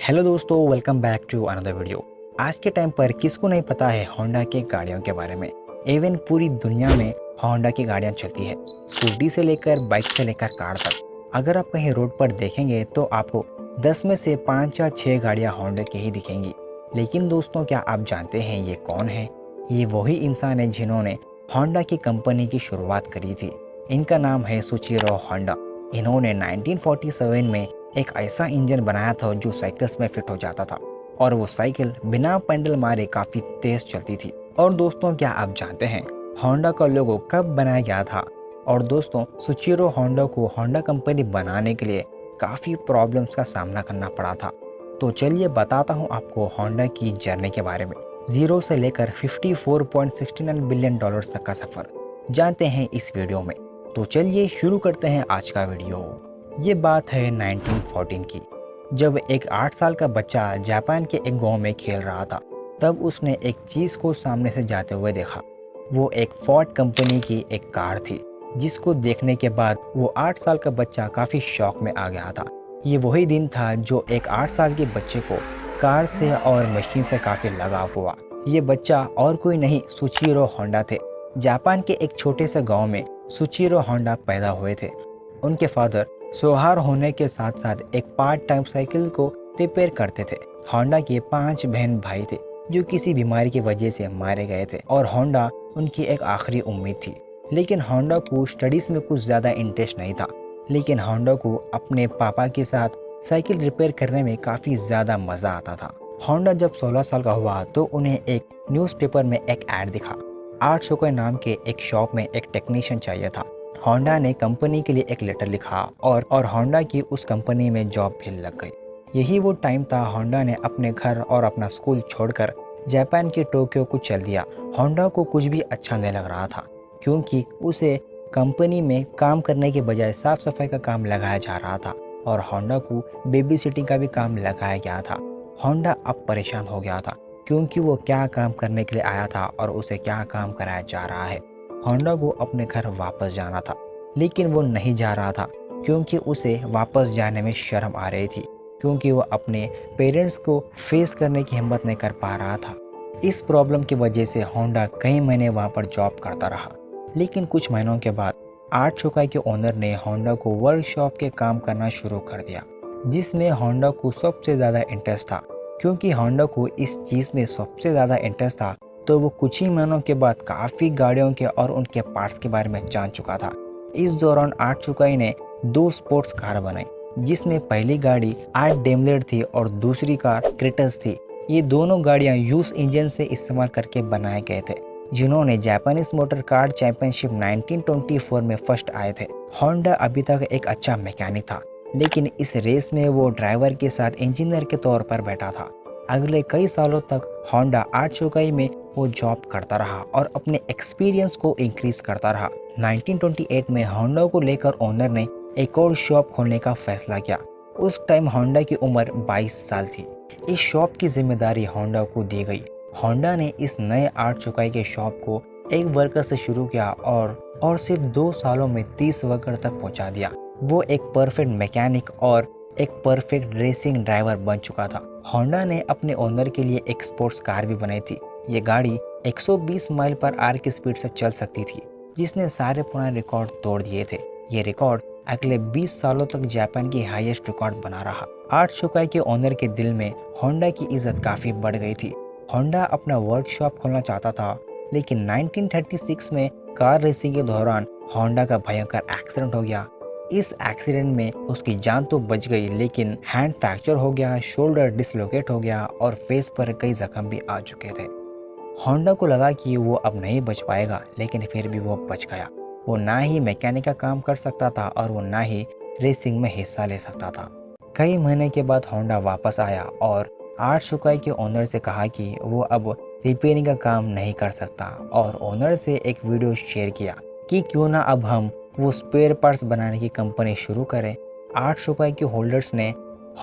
Hello दोस्तों, welcome back to another video. आज के टाइम पर किसको नहीं पता है होंडा की गाड़ियों के बारे में। इवन पूरी दुनिया में होंडा की गाड़ियां चलती है, स्कूटी से लेकर बाइक से लेकर कार तक। अगर आप कहीं रोड पर देखेंगे तो आपको 10 में से 5 या 6 गाड़ियां होंडा की ही दिखेंगी। लेकिन दोस्तों, क्या आप जानते हैं ये कौन है? ये वही इंसान है जिन्होंने होंडा की कंपनी की शुरुआत करी थी। इनका नाम है सुचिरो होंडा। इन्होंने 1947 में एक ऐसा इंजन बनाया था जो साइकिल्स में फिट हो जाता था और वो साइकिल बिना पेडल मारे काफी तेज चलती थी। और दोस्तों, क्या आप जानते हैं होंडा का लोगो कब बनाया गया था? और दोस्तों, सुचिरो होंडा को होंडा कंपनी बनाने के लिए काफी प्रॉब्लम्स का सामना करना पड़ा था। तो चलिए बताता हूँ आपको होंडा की जर्नी के बारे में। जीरो से लेकर 54.69 बिलियन डॉलर्स तक का सफर जानते हैं इस वीडियो में। तो चलिए शुरू करते हैं आज का वीडियो। ये बात है 1914 की, जब एक 8 साल का बच्चा जापान के एक गांव में खेल रहा था। तब उसने एक चीज़ को सामने से जाते हुए देखा। वो एक फोर्ड कंपनी की एक कार थी, जिसको देखने के बाद वो 8 साल का बच्चा काफ़ी शौक में आ गया था। ये वही दिन था जो एक 8 साल के बच्चे को कार से और मशीन से काफ़ी लगाव हुआ। ये बच्चा और कोई नहीं, सुचिरो होंडा थे। जापान के एक छोटे से गाँव में सुचिरो होंडा पैदा हुए थे। उनके फादर सोहार होने के साथ साथ एक पार्ट टाइम साइकिल को रिपेयर करते थे। होंडा के 5 बहन भाई थे जो किसी बीमारी की वजह से मारे गए थे और होंडा उनकी एक आखिरी उम्मीद थी। लेकिन होंडा को स्टडीज में कुछ ज़्यादा इंटरेस्ट नहीं था। लेकिन होंडा को अपने पापा के साथ साइकिल रिपेयर करने में काफ़ी ज़्यादा मज़ा आता था। होंडा जब 16 साल का हुआ तो उन्हें एक न्यूज़पेपर में एक ऐड दिखा। आर्ट शोको नाम के एक शॉप में एक टेक्नीशियन चाहिए था। होंडा ने कंपनी के लिए एक लेटर लिखा और होंडा की उस कंपनी में जॉब भी लग गई। यही वो टाइम था होंडा ने अपने घर और अपना स्कूल छोड़कर जापान के टोक्यो को चल दिया। होंडा को कुछ भी अच्छा नहीं लग रहा था, क्योंकि उसे कंपनी में काम करने के बजाय साफ सफाई का काम लगाया जा रहा था और होंडा को बेबी सिटिंग का भी काम लगाया गया था। होंडा अब परेशान हो गया था, क्योंकि वो क्या काम करने के लिए आया था और उसे क्या काम कराया जा रहा है। होंडा को अपने घर वापस जाना था, लेकिन वो नहीं जा रहा था क्योंकि उसे वापस जाने में शर्म आ रही थी, क्योंकि वो अपने पेरेंट्स को फेस करने की हिम्मत नहीं कर पा रहा था। इस प्रॉब्लम की वजह से होंडा कई महीने वहाँ पर जॉब करता रहा। लेकिन कुछ महीनों के बाद आर्ट शोकाई के ओनर ने होंडा को वर्कशॉप के काम करना शुरू कर दिया, जिसमें होंडा को सबसे ज़्यादा इंटरेस्ट था। क्योंकि होंडा को इस चीज़ में सबसे ज़्यादा इंटरेस्ट था, तो वो कुछ ही महीनों के बाद काफ़ी गाड़ियों के और उनके पार्ट्स के बारे में जान चुका था। इस दौरान आर्ट चुकाई ने 2 स्पोर्ट्स कार बनाई, जिसमें पहली गाड़ी आर्ट डेमलेर थी और दूसरी कार क्रेटस थी। ये दोनों गाड़ियां यूज इंजन से इस्तेमाल करके बनाए गए थे, जिन्होंने जापानीज मोटर कार चैंपियनशिप 1924 में फर्स्ट आए थे। होंडा अभी तक एक अच्छा मैकेनिक था, लेकिन इस रेस में वो ड्राइवर के साथ इंजीनियर के तौर पर बैठा था। अगले कई सालों तक होंडा आर्ट चुकाई में वो जॉब करता रहा और अपने एक्सपीरियंस को इंक्रीज करता रहा। 1928 में होंडा को लेकर ओनर ने एक और शॉप खोलने का फैसला किया। उस टाइम होंडा की उम्र 22 साल थी। इस शॉप की जिम्मेदारी होंडा को दी गई। होंडा ने इस नए आर्ट चुकाई के शॉप को एक वर्कर से शुरू किया और सिर्फ 2 सालों में 30 वर्कर तक पहुंचा दिया। वो एक परफेक्ट मैकेनिक और एक परफेक्ट रेसिंग ड्राइवर बन चुका था। होंडा ने अपने ओनर के लिए एक स्पोर्ट्स कार भी बनाई थी। ये गाड़ी 120 माइल पर आवर की स्पीड से चल सकती थी, जिसने सारे पुराने रिकॉर्ड तोड़ दिए थे। ये रिकॉर्ड अगले 20 सालों तक जापान की हाईएस्ट रिकॉर्ड बना रहा। आर्ट शोकाई के ओनर के दिल में होंडा की इज्जत काफी बढ़ गई थी। होंडा अपना वर्कशॉप खोलना चाहता था, लेकिन 1936 में कार रेसिंग के दौरान होंडा का भयंकर एक्सीडेंट हो गया। इस एक्सीडेंट में उसकी जान तो बच गई, लेकिन हैंड फ्रैक्चर हो गया, शोल्डर डिसलोकेट हो गया और फेस पर कई जख्म भी आ चुके थे। होंडा को लगा कि वो अब नहीं बच पाएगा, लेकिन फिर भी वो बच गया। वो ना ही मैकेनिक का काम कर सकता था और वो ना ही रेसिंग में हिस्सा ले सकता था। कई महीने के बाद होंडा वापस आया और आर्ट शुकाई के ओनर से कहा कि वो अब रिपेयरिंग का काम नहीं कर सकता, और ओनर से एक वीडियो शेयर किया कि क्यों ना अब हम वो स्पेयर पार्ट्स बनाने की कंपनी शुरू करें। आर्ट शुकाई के होल्डर्स ने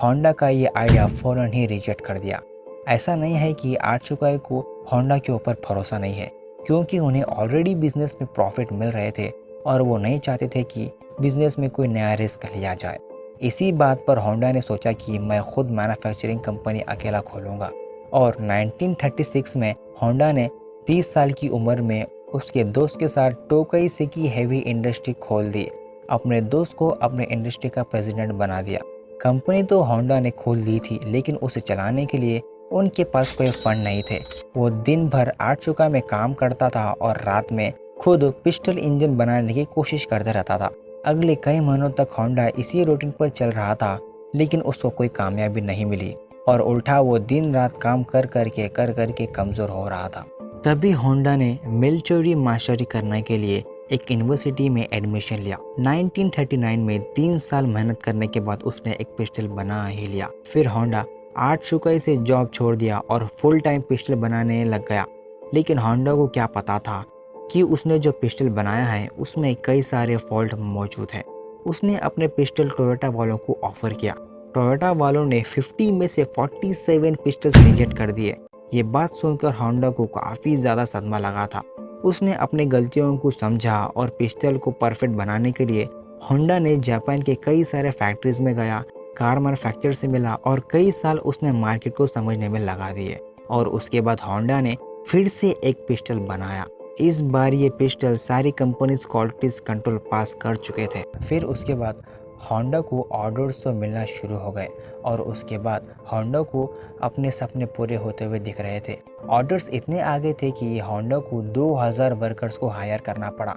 होंडा का ये आइडिया फौरन ही रिजेक्ट कर दिया। ऐसा नहीं है कि आर्ट शुकाई को होंडा के ऊपर भरोसा नहीं है, क्योंकि उन्हें ऑलरेडी बिजनेस में प्रॉफिट मिल रहे थे और वो नहीं चाहते थे कि बिजनेस में कोई नया रिस्क लिया जाए। इसी बात पर होंडा ने सोचा कि मैं खुद मैन्युफैक्चरिंग कंपनी अकेला खोलूँगा और 1936 में होंडा ने 30 साल की उम्र में उसके दोस्त के साथ टोकाई सेकी हेवी इंडस्ट्री खोल दी। अपने दोस्त को अपने इंडस्ट्री का प्रेसिडेंट बना दिया। कंपनी तो होंडा ने खोल दी थी, लेकिन उसे चलाने के लिए उनके पास कोई फंड नहीं थे। वो दिन भर आठ चौका में काम करता था और रात में खुद पिस्टल इंजन बनाने की कोशिश करता रहता था। अगले कई महीनों तक होंडा इसी रूटीन पर चल रहा था, लेकिन उसको कोई कामयाबी नहीं मिली और उल्टा वो दिन रात काम कर करके कमज़ोर हो रहा था। तभी होंडा ने मिलिट्री मास्टरी करने के लिए एक यूनिवर्सिटी में एडमिशन लिया। 1939 में 3 साल मेहनत करने के बाद उसने एक पिस्टल बना ही लिया। फिर होंडा 8 चुकाई से जॉब छोड़ दिया और फुल टाइम पिस्टल बनाने लग गया। लेकिन होंडा को क्या पता था कि उसने जो पिस्टल बनाया है उसमें कई सारे फॉल्ट मौजूद हैं। उसने अपने पिस्टल टोयोटा वालों को ऑफर किया। टोयोटा वालों ने 50 में से 47 पिस्टल्स रिजेक्ट कर दिए। ये बात सुनकर होंडा को काफ़ी ज़्यादा सदमा लगा था। उसने अपनी गलतियों को समझा और पिस्टल को परफेक्ट बनाने के लिए होंडा ने जापान के कई सारे फैक्ट्रीज में गया, कार मैन्युफैक्चरर से मिला और कई साल उसने मार्केट को समझने में लगा दिए। और उसके बाद होंडा ने फिर से एक पिस्टल बनाया। इस बार ये पिस्टल सारी कंपनीज क्वालिटीज कंट्रोल पास कर चुके थे। फिर उसके बाद होंडा को ऑर्डर्स तो मिलना शुरू हो गए और उसके बाद होंडा को अपने सपने पूरे होते हुए दिख रहे थे। ऑर्डर्स इतने आगे थे कि होंडा को 2000 वर्कर्स को हायर करना पड़ा।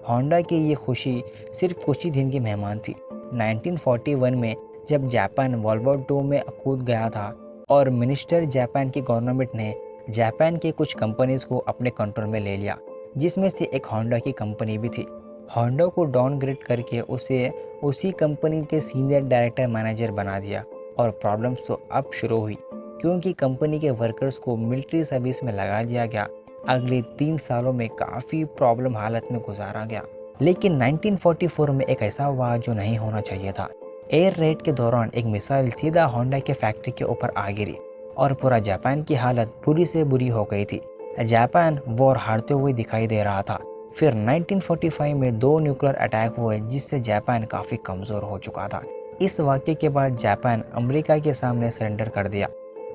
होंडा की ये खुशी सिर्फ कुछ ही दिन की मेहमान थी। 1941 में जब जापान वर्ल्ड वॉर 2 में कूद गया था और मिनिस्टर जापान की गवर्नमेंट ने जापान के कुछ कंपनीज को अपने कंट्रोल में ले लिया, जिसमें से एक होंडा की कंपनी भी थी। होंडा को डाउनग्रेड करके उसे उसी कंपनी के सीनियर डायरेक्टर मैनेजर बना दिया और प्रॉब्लम्स तो अब शुरू हुई, क्योंकि कंपनी के वर्कर्स को मिलिट्री सर्विस में लगा दिया गया। अगले 3 सालों में काफ़ी प्रॉब्लम हालत में गुजारा गया। लेकिन 1944 में एक ऐसा हुआ जो नहीं होना चाहिए था। एयर रेड के दौरान एक मिसाइल सीधा होंडा के फैक्ट्री के ऊपर आ गिरी और पूरा जापान की हालत बुरी से बुरी हो गई थी। जापान वॉर हारते हुए दिखाई दे रहा था। फिर 1945 में 2 न्यूक्लियर अटैक हुए, जिससे जापान काफ़ी कमज़ोर हो चुका था। इस वाक़े के बाद जापान अमेरिका के सामने सरेंडर कर दिया।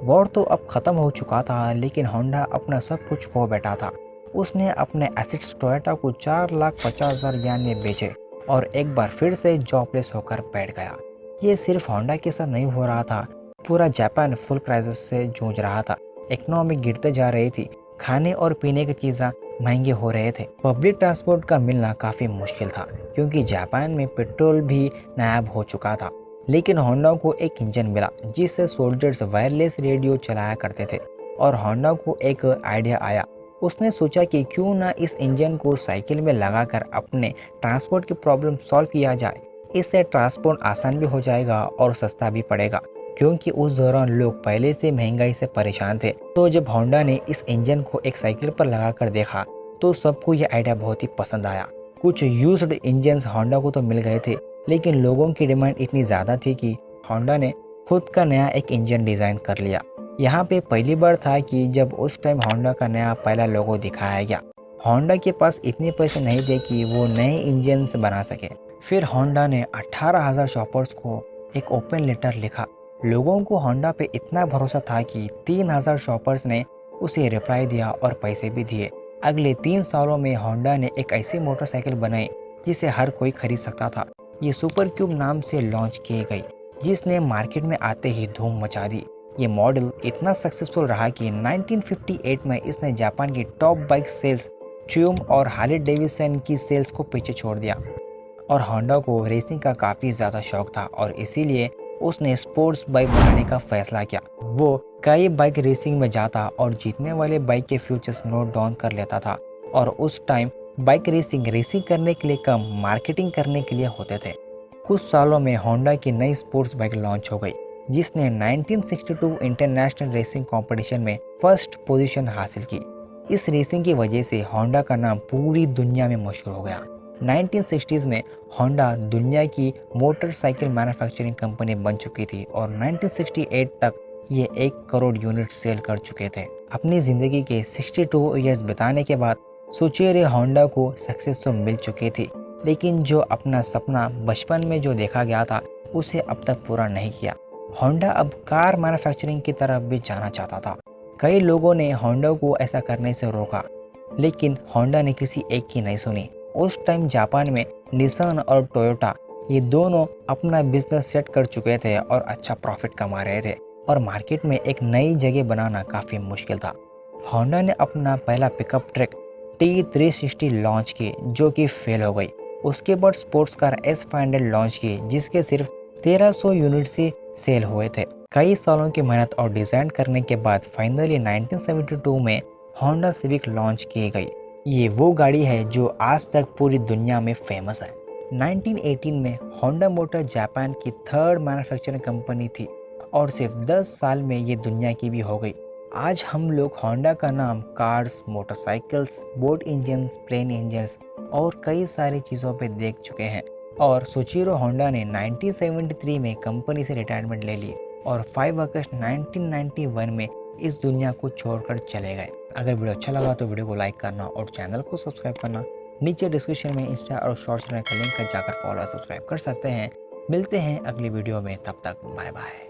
वॉर तो अब ख़त्म हो चुका था, लेकिन होंडा अपना सब कुछ खो बैठा था। उसने अपने एसेट्स टोयोटा को 4,50,000 यान में बेचे और एक बार फिर से जॉबलेस होकर बैठ गया। ये सिर्फ होंडा के साथ नहीं हो रहा था, पूरा जापान फुल क्राइसिस से जूझ रहा था। इकोनॉमी गिरते जा रही थी, खाने और पीने की चीज़ें महंगे हो रहे थे। पब्लिक ट्रांसपोर्ट का मिलना काफ़ी मुश्किल था, क्योंकि जापान में पेट्रोल भी नायाब हो चुका था। लेकिन होंडा को एक इंजन मिला जिससे सोल्जर्स वायरलेस रेडियो चलाया करते थे और होंडा को एक आइडिया आया। उसने सोचा कि क्यों ना इस इंजन को साइकिल में लगाकर अपने ट्रांसपोर्ट की प्रॉब्लम सॉल्व किया जाए। इससे ट्रांसपोर्ट आसान भी हो जाएगा और सस्ता भी पड़ेगा, क्योंकि उस दौरान लोग पहले से महंगाई से परेशान थे। तो जब होंडा ने इस इंजन को एक साइकिल पर लगाकर देखा तो सबको यह आइडिया बहुत ही पसंद आया। कुछ यूज्ड इंजन्स होंडा को तो मिल गए थे, लेकिन लोगों की डिमांड इतनी ज़्यादा थी कि होंडा ने खुद का नया एक इंजन डिज़ाइन कर लिया। यहाँ पे पहली बार था कि जब उस टाइम होंडा का नया पहला लोगो दिखाया गया। होंडा के पास इतने पैसे नहीं थे कि वो नए इंजन्स बना सके। फिर होंडा ने 18,000 शॉपर्स को एक ओपन लेटर लिखा। लोगों को होंडा पे इतना भरोसा था कि 3,000 शॉपर्स ने उसे रिप्लाई दिया और पैसे भी दिए। अगले 3 सालों में होंडा ने एक ऐसी मोटरसाइकिल बनाई जिसे हर कोई खरीद सकता था। ये सुपर क्यूब नाम से लॉन्च की गई, जिसने मार्केट में आते ही धूम मचा दी। ये मॉडल इतना सक्सेसफुल रहा कि 1958 में इसने जापान की टॉप बाइक सेल्स ट्रिumph और हार्ले डेविडसन की सेल्स को पीछे छोड़ दिया। और होंडा को रेसिंग का काफ़ी ज़्यादा शौक था और इसीलिए उसने स्पोर्ट्स बाइक बनाने का फैसला किया। वो कई बाइक रेसिंग में जाता और जीतने वाले बाइक के फ्यूचर्स नोट डाउन कर लेता था। और उस टाइम बाइक रेसिंग करने के लिए कम, मार्केटिंग करने के लिए होते थे। कुछ सालों में होंडा की नई स्पोर्ट्स बाइक लॉन्च हो गई, जिसने 1962 इंटरनेशनल रेसिंग कंपटीशन में फर्स्ट पोजीशन हासिल की। इस रेसिंग की वजह से होंडा का नाम पूरी दुनिया में मशहूर हो गया। 1960s में होंडा दुनिया की मोटरसाइकिल मैन्युफैक्चरिंग कंपनी बन चुकी थी और 1968 तक ये 1 करोड़ यूनिट सेल कर चुके थे। अपनी ज़िंदगी के 62 ईयर्स बिताने के बाद सोचिए होंडा को सक्सेस तो मिल चुकी थी, लेकिन जो अपना सपना बचपन में जो देखा गया था उसे अब तक पूरा नहीं किया। होंडा अब कार मैन्युफैक्चरिंग की तरफ भी जाना चाहता था। कई लोगों ने होंडा को ऐसा करने से रोका, लेकिन होंडा ने किसी एक की नहीं सुनी। उस टाइम जापान में निसान और टोयोटा ये दोनों अपना बिजनेस सेट कर चुके थे और अच्छा प्रॉफिट कमा रहे थे, और मार्केट में एक नई जगह बनाना काफ़ी मुश्किल था। होंडा ने अपना पहला पिकअप ट्रक T360 लॉन्च की, जो कि फेल हो गई। उसके बाद स्पोर्ट्स कार S500 लॉन्च की, जिसके सिर्फ 1300 यूनिट से सेल हुए थे। कई सालों की मेहनत और डिज़ाइन करने के बाद फाइनली 1972 में होंडा सिविक लॉन्च की गई। ये वो गाड़ी है जो आज तक पूरी दुनिया में फेमस है। 1918 में होंडा मोटर जापान की थर्ड मैन्युफैक्चरिंग कंपनी थी और सिर्फ 10 साल में ये दुनिया की भी हो गई। आज हम लोग होंडा का नाम cars, motorcycles, boat engines, plane engines और कई सारी चीज़ों पे देख चुके हैं। और सुचिरो होंडा ने 1973 में कंपनी से रिटायरमेंट ले ली और 5 अगस्त 1991 में इस दुनिया को छोड़कर चले गए। अगर वीडियो अच्छा लगा तो वीडियो को लाइक करना और चैनल को सब्सक्राइब करना। नीचे डिस्क्रिप्शन में इंस्टा और शॉर्ट्स का लिंक जाकर फॉलो और सब्सक्राइब कर सकते हैं। मिलते हैं अगली वीडियो में, तब तक बाय बाय।